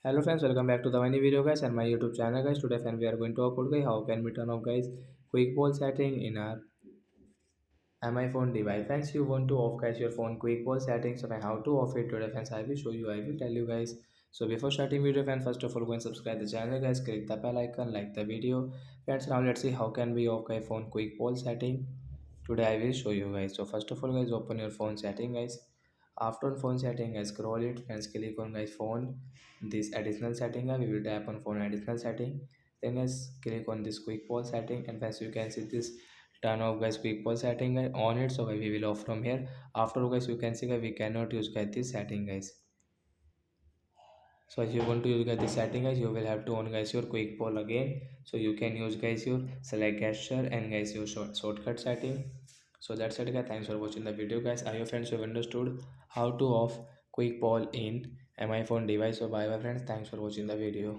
Hello friends, welcome back to the new video guys and my YouTube channel guys. Today friend we are going to talk about guys how can we turn off guys quick pause setting in our my phone device. Friends, you want to off guys your phone quick pause settings. So how to off it today friends, I will show you, I will tell you guys. So before starting video friends, first of all go and subscribe the channel guys, click the bell icon, like the video. Friends, now let's see how can we off guys phone quick pause setting. Today I will show you guys. So first of all guys, open your phone setting guys. After on phone setting guys, scroll it and click on guys phone, this additional setting we will tap on phone additional setting. Then guys click on this quick pause setting, and as you can see this turn off guys quick pause setting on it. So guys, we will off from here. After guys you can see guys we cannot use guys this setting guys. So if you want to use guys this setting guys, you will have to on guys your quick poll again. So you can use guys your select gesture and guys your shortcut setting. So that's it guys, thanks for watching the video guys. I hope friends you have understood how to off quick poll in my phone device. So bye bye friends, thanks for watching the video.